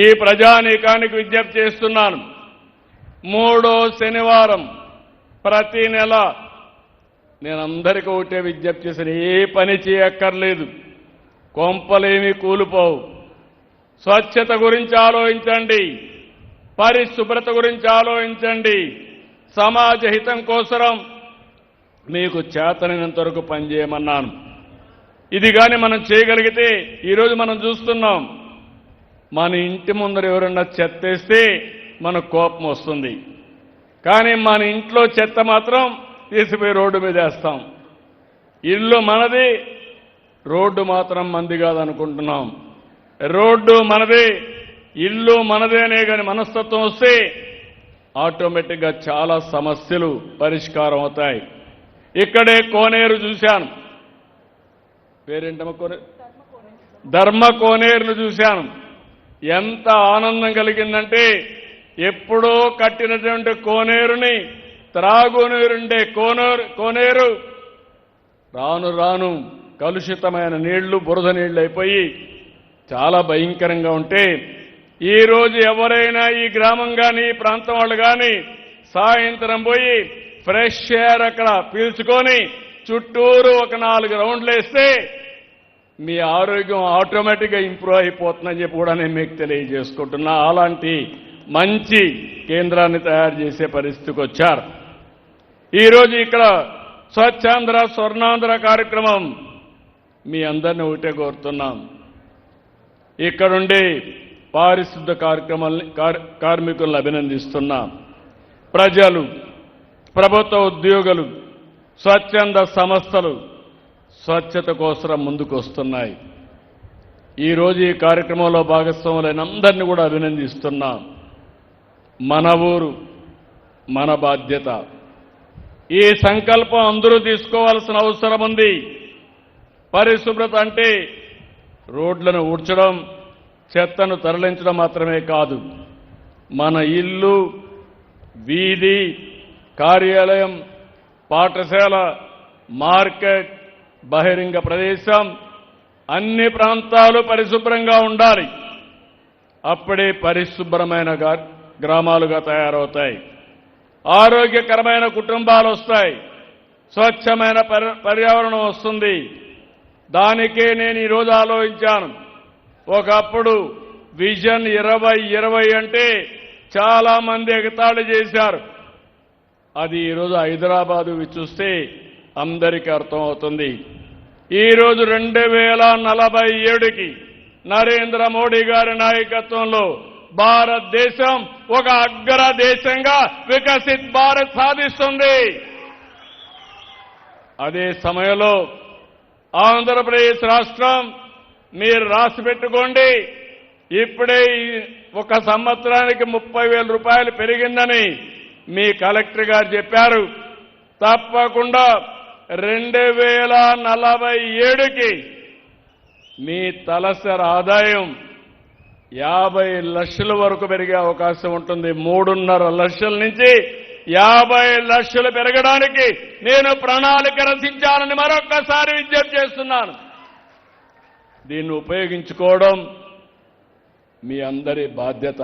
ఈ ప్రజానీకానికి విజ్ఞప్తి చేస్తున్నాను. 3వ శనివారం ప్రతి నెల నేను అందరికీ ఒకటే విజ్ఞప్తి చేసిన, ఏ పని చేయక్కర్లేదు, కొంపలేమీ కూలిపోవు. స్వచ్ఛత గురించి ఆలోచించండి, పరిశుభ్రత గురించి ఆలోచించండి, సమాజ హితం కోసం మీకు చేతనైనంత వరకు పనిచేయమన్నాను. ఇది కానీ మనం చేయగలిగితే, ఈరోజు మనం చూస్తున్నాం, మన ఇంటి ముందర ఎవరన్నా చెత్తేస్తే మనకు కోపం వస్తుంది. కానీ మన ఇంట్లో చెత్త మాత్రం తీసిపోయి రోడ్డు మీద వేస్తాం. ఇల్లు మనది, రోడ్డు మాత్రం మంది కాదనుకుంటున్నాం. రోడ్డు మనది, ఇల్లు మనదే అనే కానీ మనస్తత్వం వస్తే ఆటోమేటిక్గా చాలా సమస్యలు పరిష్కారం అవుతాయి. ఇక్కడే కోనేరు చూశాను, పేరేంటమ్మ కోనేరు, ధర్మ కోనేరును చూశాను. ఎంత ఆనందం కలిగిందంటే, ఎప్పుడో కట్టినటువంటి కోనేరుని, త్రాగునీరుండే కోనేరు రాను రాను కలుషితమైన నీళ్లు, బురద నీళ్లు అయిపోయి చాలా భయంకరంగా ఉంటే, ఈరోజు ఎవరైనా ఈ గ్రామం కానీ ఈ ప్రాంతం వాళ్ళు కానీ సాయంత్రం పోయి ఫ్రెష్ ఎయిర్ అక్కడ పీల్చుకొని చుట్టూరు ఒక 4 రౌండ్లు వేస్తే మీ ఆరోగ్యం ఆటోమేటిక్గా ఇంప్రూవ్ అయిపోతుందని చెప్పి కూడా నేను మీకు తెలియజేసుకుంటున్నా. అలాంటి మంచి కేంద్రాన్ని తయారు చేసే పరిస్థితికి వచ్చారు. ఈరోజు ఇక్కడ స్వచ్ఛాంధ్ర స్వర్ణాంధ్ర కార్యక్రమం మీ అందరినీ ఒకటే కోరుతున్నాం. ఇక్కడుండి పారిశుద్ధ కార్మికులను అభినందిస్తున్నాం. ప్రజలు, ప్రభుత్వ ఉద్యోగులు, స్వచ్ఛంద సంస్థలు స్వచ్ఛత కోసం ముందుకు వస్తున్నాయి. ఈరోజు ఈ కార్యక్రమంలో భాగస్వాములైన అందరినీ కూడా అభినందిస్తున్నాం. మన ఊరు మన బాధ్యత. ఈ సంకల్పం అందరూ తీసుకోవాల్సిన అవసరం ఉంది. పరిశుభ్రత అంటే రోడ్లను ఊడ్చడం, చెత్తను తరలించడం మాత్రమే కాదు. మన ఇల్లు, వీధి, కార్యాలయం, పాఠశాల, మార్కెట్, బహిరంగ ప్రదేశం, అన్ని ప్రాంతాలు పరిశుభ్రంగా ఉండాలి. అప్పుడే పరిశుభ్రమైన గ్రామాలుగా తయారవుతాయి. ఆరోగ్యకరమైన కుటుంబాలు వస్తాయి. స్వచ్ఛమైన పర్యావరణం వస్తుంది. దానికే నేను ఈరోజు ఆలోచించాను. ఒకప్పుడు విజన్ 2020 అంటే చాలా మంది ఎగతాళి చేశారు. అది ఈరోజు హైదరాబాదు చూస్తే అందరికీ అర్థమవుతుంది. ఈరోజు 2047కి నరేంద్ర మోడీ గారి నాయకత్వంలో భారతదేశం ఒక అగ్ర దేశంగా వికసిత్ భారత్ సాధిస్తుంది. అదే సమయంలో ఆంధ్రప్రదేశ్ రాష్ట్రం మీరు రాసి పెట్టుకోండి, ఇప్పుడే ఒక సంవత్సరానికి 30,000 రూపాయలు పెరిగిందని మీ కలెక్టర్ గారు చెప్పారు. తప్పకుండా 2047కి మీ తలసరి ఆదాయం 50 లక్షల వరకు పెరిగే అవకాశం ఉంటుంది. 3.5 లక్షల నుంచి 50 లక్షలు పెరగడానికి నేను ప్రణాళిక రచించాలని మరొక్కసారి విజ్ఞప్తి చేస్తున్నాను. దీన్ని ఉపయోగించుకోవడం మీ అందరి బాధ్యత.